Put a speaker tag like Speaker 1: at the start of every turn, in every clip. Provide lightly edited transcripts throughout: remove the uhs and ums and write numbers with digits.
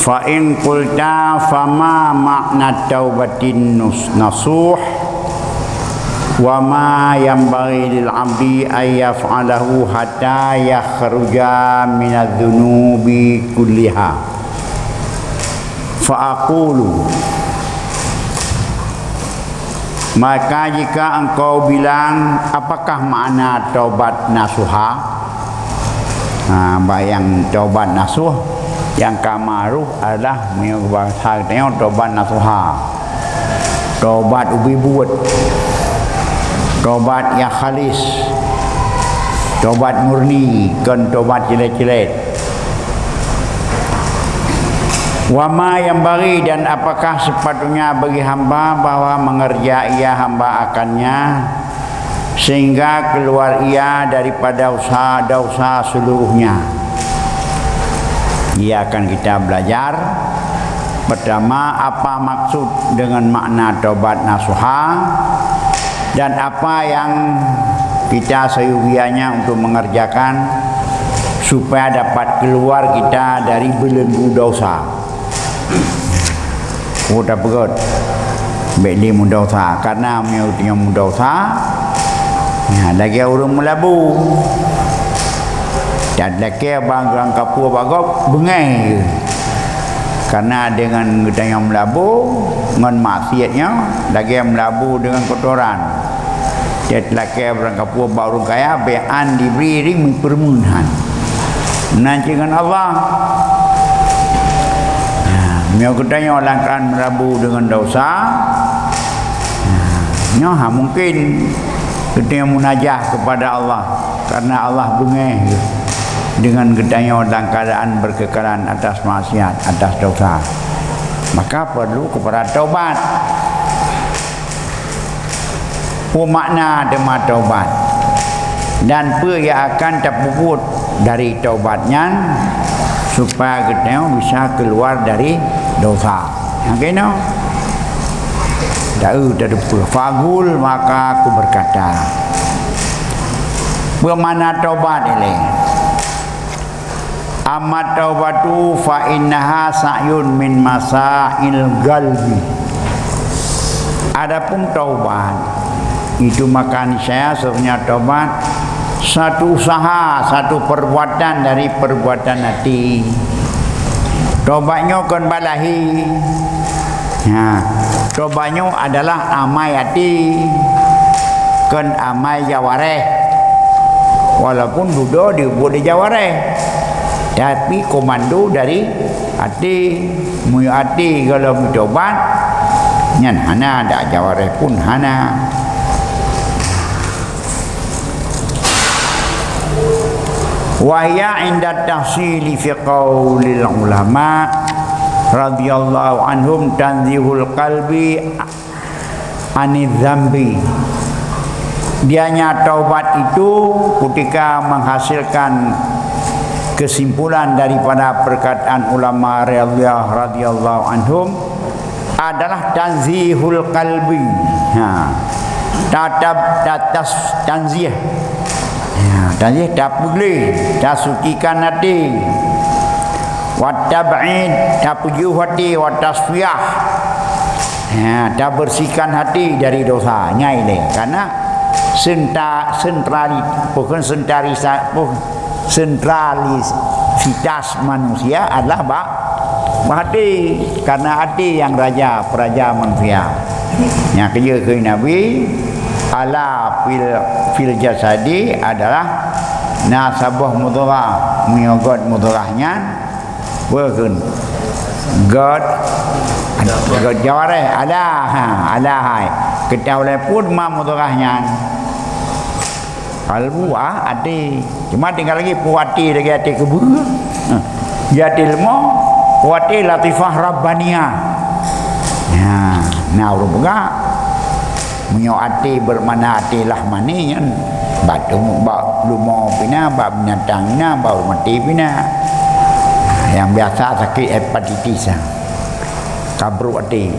Speaker 1: fa in qulta fama makna taubatin nasuh wa ma yanbaghi lil 'abdi ay yaf'alahu hatta yakhruja minadz-dzunubi kulliha fa aqulu, maka jika engkau bilang apakah makna taubat nasuha, bayang taubat nasuh yang kamaruh adalah bahasa tengok taubat nasuha, taubat ubi buat, taubat yang khalis, taubat murni, kan taubat jelek-jelek. Wama yang bagi, dan apakah sepatutnya bagi hamba bahwa mengerja ia hamba akannya sehingga keluar ia daripada dosa seluruhnya. Ia akan kita belajar pertama apa maksud dengan makna taubat nasuha dan apa yang kita seyugianya untuk mengerjakan supaya dapat keluar kita dari belenggu dosa. Udah pegot beli dosa karena menyuruhnya dosa ya, lagi orang melabu dan lagi banggang kapur bagok bengai karena dengan kita yang melabu dengan maksiatnya lagi melabu dengan kotoran. Dia laki berangkat kapur baru kaya bean diberi ring permunahan menanci dengan Allah. Mio katanya orang kan merabu dengan dosa. Nyoha mungkin kita munajah kepada Allah karena Allah bengeh dengan katanya dalam keadaan berkekalan atas maksiat, atas dosa. Maka perlu kepada taubat. Makna dema taubat dan apa yang akan terpuput dari taubatnya supaya kita bisa keluar dari dosa. Yang kena dah fagul, maka aku berkata, bermana taubat ini? Amat taubatu fa innaha sa'yun min masail qalbi. Adapun taubat itu makan saya sebenarnya taubat satu usaha, satu perbuatan dari perbuatan hati. Taubatnya kan balahi. Ya, taubatnya adalah amai hati, kan amai jawareh. Walaupun duduk dibuat di jawareh, tapi komando dari hati. Mu hati kalau bertobat, nyan hana dak jawareh pun hana. Wahya inda tahsili fi qaulil ulama radhiyallahu anhum tanzihul qalbi anidz dzambi. Dianya taubat itu ketika menghasilkan kesimpulan daripada perkataan ulama radhiyallahu anhum adalah tanzihul qalbi. Tatas tanzih. Tanzih tak boleh, tak sucikan hati. Wa tab'id, tak puju hati, wa tasfiyah. Tak bersihkan hati dari dosa. Nyai le, karena sentralitas manusia adalah hati, karena hati yang raja peraja manusia. Yang kerja ke Nabi ala fil jasadi adalah nasabah mudghah, menyogot mudghahnya berken god jawareh ada hai kita oleh pun ma mudghahnya kalbu ade cuma tinggal lagi puati lagi ade kebu jadi ilmu puati latifah rabbaniyah. Nah urut juga menyoati bermana hati lah manian batu bak lumo pina bak binatang na bau mati pina yang biasa sakit hepatitis kabru hati.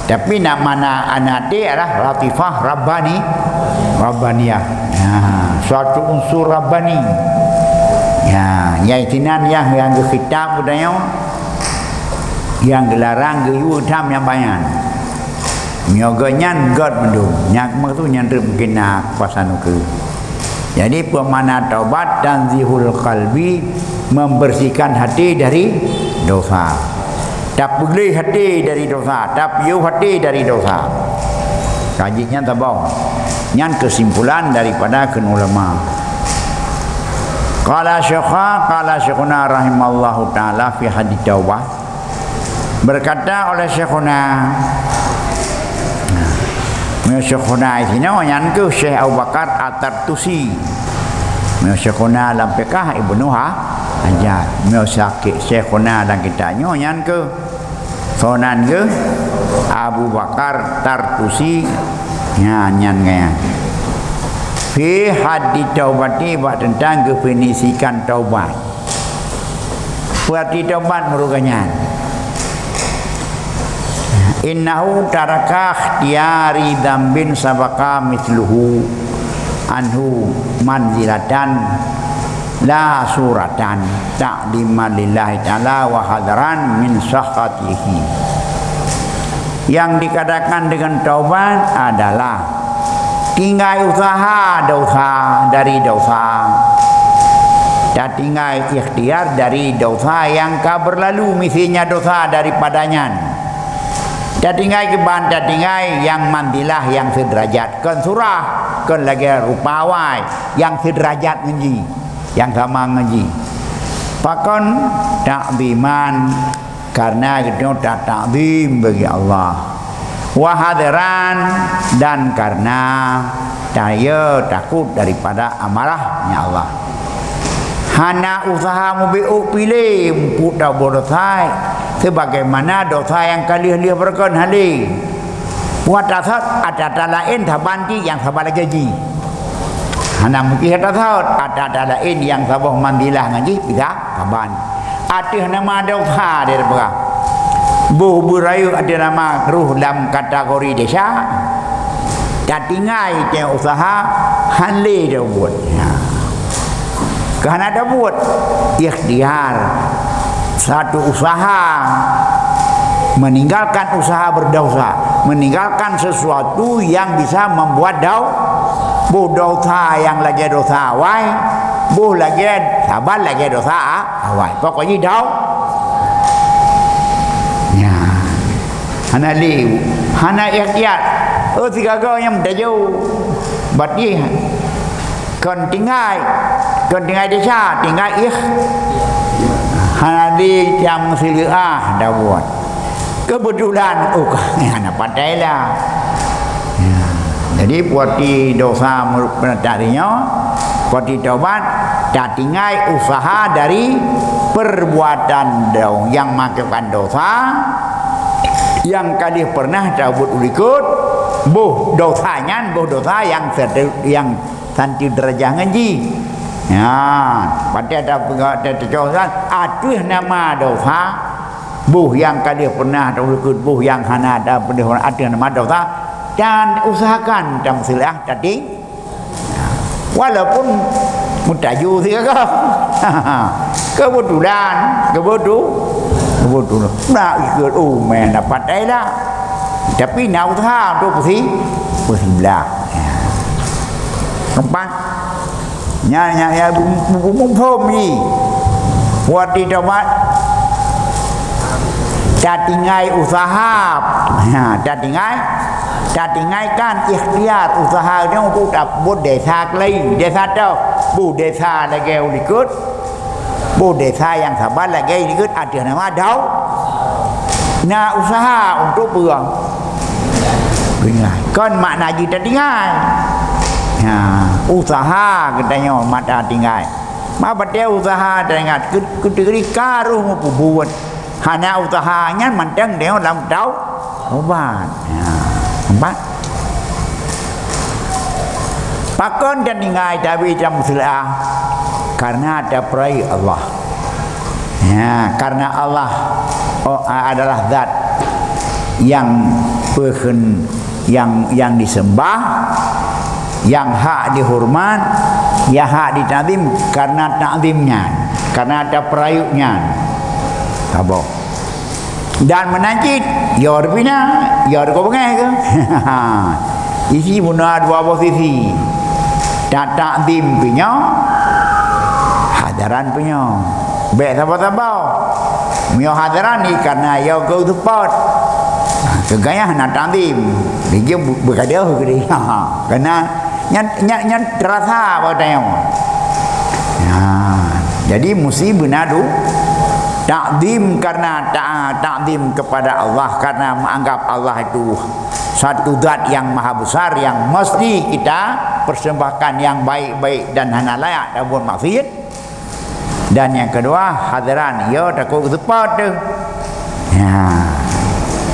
Speaker 1: Tapi nak mana anati adalah latifah rabbaniyah. Suatu unsur rabbani. Ya, iaitu yang kitab budaya yang dilarang geyu tham yang bayan nyoga nyan god mendu nyak mak tu nyan mungkin nak pasan ke. Jadi pemana taubat dan zihul qalbi, membersihkan hati dari dosa. Tak beli hati dari dosa, tak piu hati dari dosa. Kajinya tabau. Nyan kesimpulan daripada ulama. Qala syekhuna rahimallahu taala fi hadits taubah. Berkata oleh syekhuna Syekhuna ini yang ke Syekh Abu Bakar At-Tartusi. Syekhuna dalam pekah Ibnu Hajar. Syekhuna dalam kitabnya yang ke Sonan ke Abu Bakar Tartusi. Nyan ngaya. Fi hadits taubati bab tentang definisikan taubat. Berarti taubat merupakan innahu taraka ikhtiyari dambin sabaka misluhu anhu manzilatan la suratan ta'liman lillahi ta'ala wa hadaran min sakhatihi. Yang dikatakan dengan taubat adalah tinggal usaha dosa dari dosa dan tinggal ikhtiar dari dosa yang ka berlalu misinya dosa daripadanya. Tinggal ke banda tinggal yang mandilah yang sederajat kan surah kan lagi rupawai yang sederajat ngaji yang sama ngaji pakon takbiman karena itu tak takbim bagi Allah wahadiran dan karena saya takut daripada amarahnya Allah. Hana usaha mubi'u pilih empuk dah bodosai sebagaimana dosa yang kali-kali berkon hali watasat ada lain tabanti yang sabar gaji hana mungkin ada lain yang sabar mandilah ngaji bisa taban ada nama dosa dia berapa buh burayu ada nama ruh dalam kategori desa tak tinggal yang usaha hali dia buat kerana ada buat ikhtiar satu usaha meninggalkan usaha berdosa, meninggalkan sesuatu yang bisa membuat dosa yang lagi dosa awai, lagi sabar lagi dosa awai. Pokoknya ya, hana liu, hana ikhtiar. Tiga kau yang jauh, berarti kon tinggal desa, tinggal Hanadi yang siliah dah buat. Kebetulan hana pandailah. Ya. Jadi buati dosa menatarinya, buati taubat tak tinggal usaha dari perbuatan dong yang melakukan dosa yang kali pernah cabut ulikut dosanya dosa yang santi derajah ngaji. Ya, pada ada terjauhan aduh nama dosa yang kali pernah terikut yang hana ada pernah ada nama dosa dan usahakan dalam silah tadi walaupun mutaju sih kau kebetulan nak ikut main dapat lah tapi nak usaha untuk pusing belah tempat nya bumum ni buat di tempat tak tinggal usaha tak tinggalkan ikhtiar usaha dia untuk tak buat desa lain desa tu desa lagi ikut desa yang sabar lagi ikut ada nama nak usaha untuk buang kan makna kita tinggal usaha katanya mata tinggal dia usaha teringat ketika karuh buat hanya usahanya manteng dia dalam obat pakon dan tinggal tapi jam silah karena ada perai Allah karena Allah adalah zat yang yang disembah yang hak dihormat, yang hak ditakzim karena takzimnya, karena ada perayuknya. Tabok. Dan menajid yor bina yor ko bengah ke isi guna dua posisi tak takdim punya hadaran punya baik sabar-sabar punya hadaran ni karena ya kau tepat kegayah nak takdim dia berkata ke dia kerana yang terasa pada yang jadi mesti benar tu takdim karena takdim kepada Allah karena menganggap Allah itu satu zat yang maha besar yang mesti kita persembahkan yang baik-baik dan hana layak dan buat maksiat. Dan yang kedua hadiran ya takut tepat tu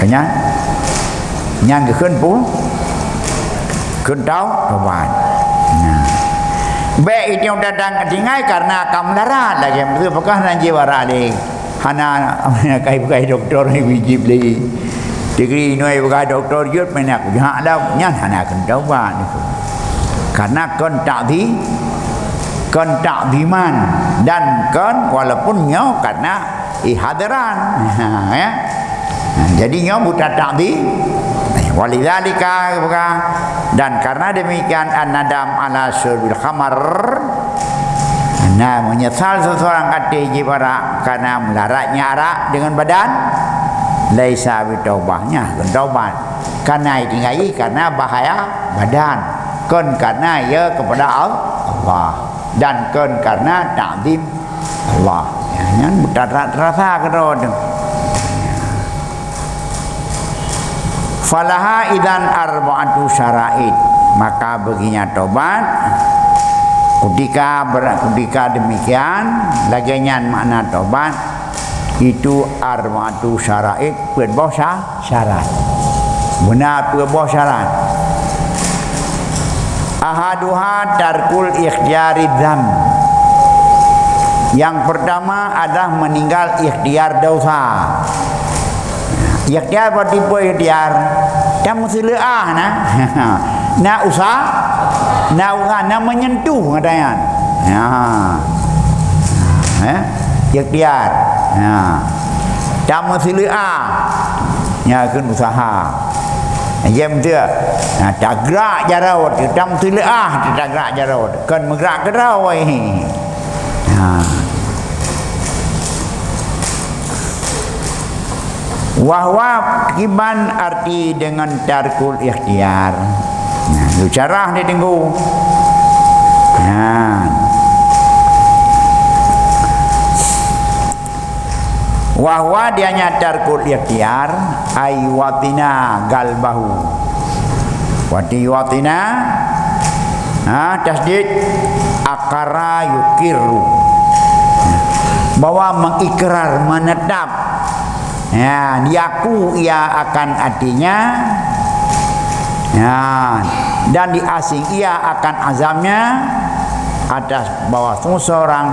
Speaker 1: kena yang keun pun keun tahu tobat baik itu yang datang tinggal karena akan melarat lagi betul apakah nanti wara ni hana kai doktor ni wajib li degree noi bukan doktor yut menak jahat dah nyan hana keun tobat karena keun takdiman dan keun walaupun nyo karena hadiran ya jadi nyo buta takdim walidzalika dan karena demikian an-nadam ala syurbil khamar menyesal seseorang hati jibara karena melaratnya arak dengan badan laisa bitaubahnya taubat karena tinggai karena bahaya badan kon karena ya kepada Allah dan kon karena takdim Allah yang terasa kedua falaha idan arba'atu syara'id maka baginya tobat ketika demikian laginya makna tobat itu arba'atu syara'id berbau syarat benar berbau syarat ahaduha tarkul ikhtiyari dzam yang pertama adalah meninggal ikhtiar dosa ikhtiar berarti apa ikhtiar dan mesti leah nak usah nak menyentuh katanya ikhtiar dan mesti leah kan usaha yang dia tak gerak jarawat dan mesti leah tak gerak jarawat kan menggerak ke rawai wahwa kiban arti dengan tarkul ikhtiar itu cara dia tengok wahwa dianya tarkul ikhtiar aywatina galbahu wati watina tasdid akara yukiru bahwa mengikrar menetap diaku ia akan artinya dan diasing ia akan azamnya atas bahwa seseorang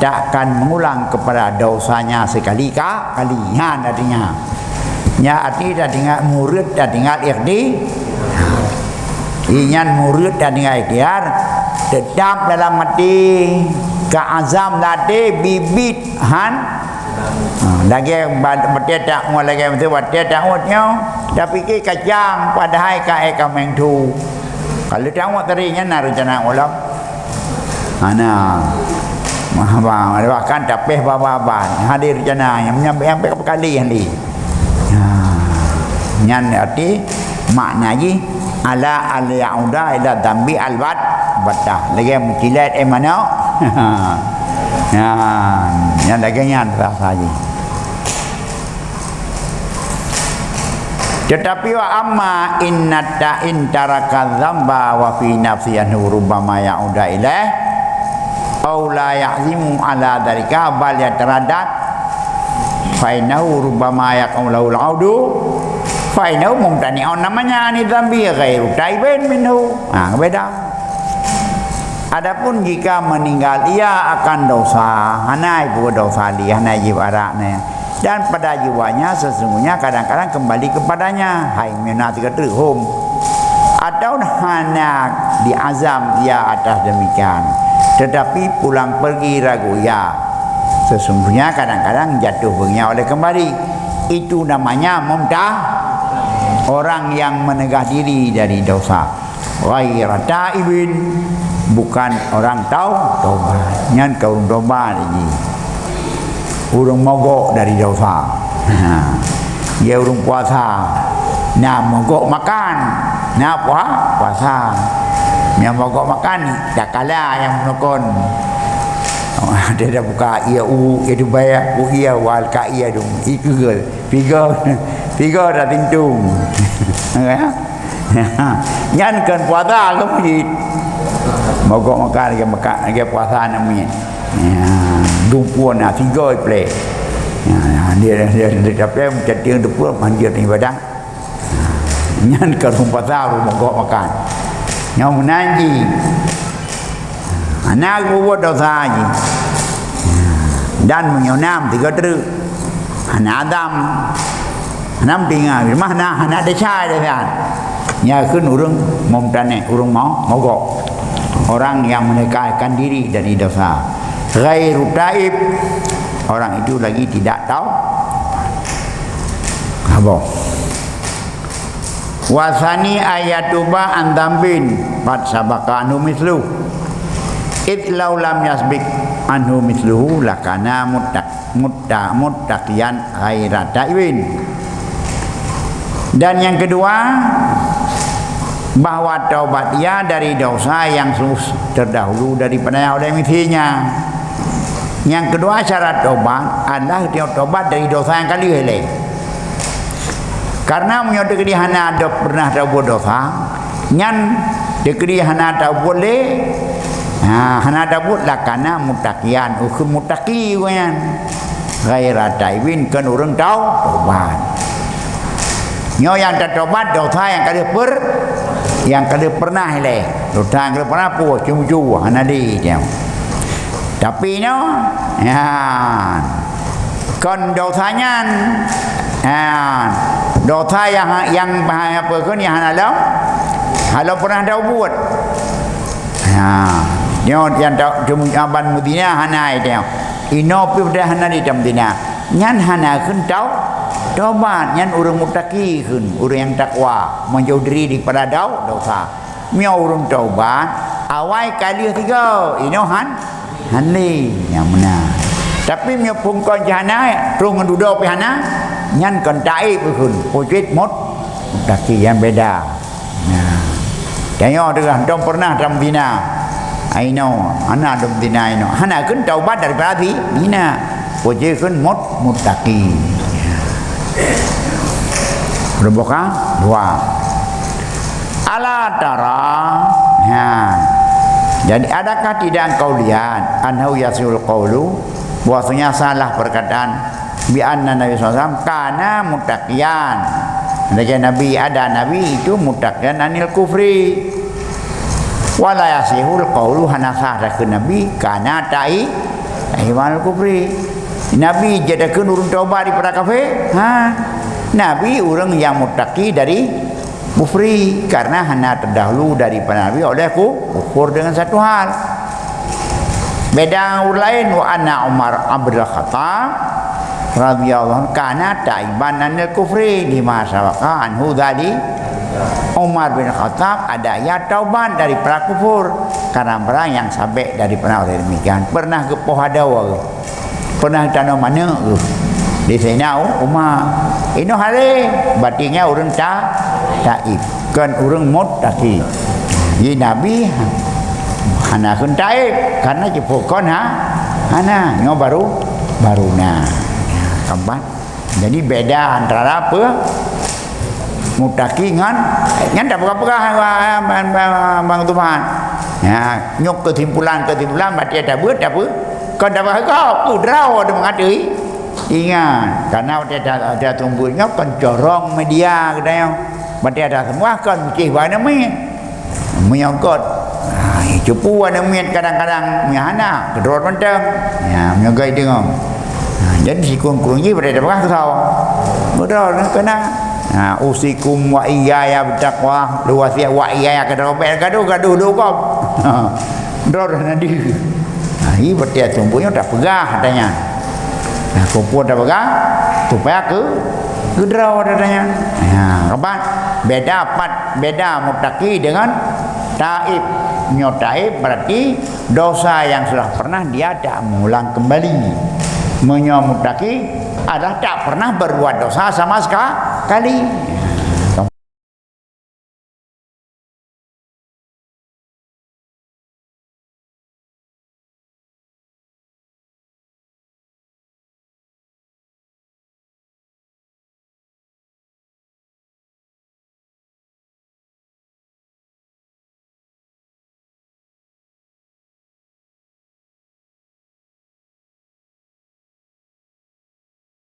Speaker 1: tak akan mengulang kepada dosanya sekali artinya artinya tinggal murid dan tinggal ikhtiar inyan murid dan tinggal ikhtiar tetap dalam hati keazam tadi bibit lagi bertetak lagi betul bertetak utnya tapi ke kacang padahal kai kameng tu kalau tahu terinya nak rencana ulang ana mahaba bahkan tapeh bababan hadir rencana yang nyampe kali ni nyan arti maknanya ala al-yauda ila dambi al-bad badah lagi mencilat mana yang laganya terasa saja. Tetapi wa amma innata intaraka dzamba wa fi nafsihi rubbama ya'uda ilaih aw la ya'zimu ala dzalika bal yataraddad fa innahu rubbama yaqulu al-'audu fa innahu mumtani'un namanya ni dzambi ghairu taibin minhu beda. Adapun jika meninggal ia akan dosa hanai pun dosa dia hanai jiwaraknya dan pada jiwanya sesungguhnya kadang-kadang kembali kepadanya hai minat keterhum atau hanya diazam dia atas demikian tetapi pulang pergi ragu ya sesungguhnya kadang-kadang jatuh bengnya oleh kembali itu namanya orang yang menegah diri dari dosa. Ghaira taibin, bukan orang taubat. Nyan kau taubat ini. Urang mogok dari dosa. Dia urang puasa. Nah mogok makan. Nah puasa. Yang mogok makan tak kalah yang menokon. Dia dah buka ia itu bayar ia wal ka ia dong. Itu tiga dah tintung. Nyan kan puasa ke masjid. Mogok makan lagi puasa namanya. Dumpuan tiga play. Dia dapat menjadi dumpuan manjat ibadah. Nyan kan puasa mogok makan. Yang menanji. Anak buat dosa lagi. Dan menyonam tiga terus. Anak Adam. Anak tinggal. Mana anak desa dia. Ya kan orang memtane, orang mogok. Orang yang menegakkan diri dari dosa. Ghairu taib. Orang itu lagi tidak tahu. Apa? Wasani ayatuba andambin pat sabaka anu mislu. Itlau lam yasbik anhu misluhu lakana muttaqiyan ghaira taibin. Dan yang kedua, bahwa taubat dia dari dosa yang terdahulu daripada yang oleh mitinya. Yang kedua, syarat taubat adalah dia taubat dari dosa yang kali ini. Karena menyodok dia hana ada pernah buat dosa, nyan dekri hana tahu boleh. Hana dabut lah karena mutakian hukum mutaki kan ghaira taibin kan orang tahu taubat. Nyo yang tak taubat dosa yang kali pernah le. Dosa yang kali pernah puas cuma hana di dia. Tapi nyo kan dosanya dosa yang apa kan yang hana halau pernah tahu buat. Yang tahu aban Madinah hana itu. Ino pi dah hana di Madinah. Nyan hana kun tahu taubat nyan urang mutaki kun, urang yang takwa, menjauh diri daripada dosa. Mia urang taubat, awai kali tiga. Ino hanli yang mana. Tapi mia pungkon jana, terung duduk pi hana, nyan kan taib kun, pojit mot mutaki yang beda. Tengok dengan dom pernah dalam Madinah. I know, anak dalam Madinah ino. Hana kun taubat daripada Madinah. Puji kun muttaqi. Berapa? Dua. Ala tara. Jadi adakah tidak engkau lihat annahu yasul qawlu bahwasanya salah perkataan bi anna Nabi SAW kana muttaqiyan. Ada Nabi itu mutaqiyan anil kufri. Wala yasihul qawlu hanasah ke Nabi kana iman kufri. Nabi jadakan urang taubat daripada kafir. Nabi orang yang mutaqi dari kufri karena hana terdahulu daripada Nabi oleh kufur dengan satu hal. Beda lain wa anna Umar Abdul Khattab radhiyallahu kana taiban anil kufri di masa anhu tadi. Umar bin Khattab ada ya taubat dari para kufur karena orang yang sampai dari pernah oleh demikian pernah ke Pohadawa pernah tanah mana di sana Umar ini hari batinnya orang taib kan orang muttaqi ini Nabi hana kun taib karena jepukon hana nyo baru na keempat. Jadi beda antara apa mutaki ngan tak apa-apa bang Tuhan. Nyok kesimpulan berarti ada buat apa? Kau dapat kau udraw ada mengadui. Ingat karena ada tumbuhnya kan corong media katanya. Berarti ada semua kan cih mana mi menyangkut. Cupu ada miat kadang-kadang mihana kedor mentang. Menyagai dengar. Jadi si kurang-kurangnya berada apa tahu? Betul kena. Usikum wa iyaya bertakwa luwasiya wa iyaya gaduh lu kau. Dor nanti. Ini berarti tumbuhnya tak pegah katanya. Nah, kumpul dah pegang supaya ke draw dadanya. Kapan beda muttaqi dengan taib. Taib berarti dosa yang sudah pernah dia tak mengulang kembali. Muttaqi adalah tak pernah berbuat dosa sama sekali.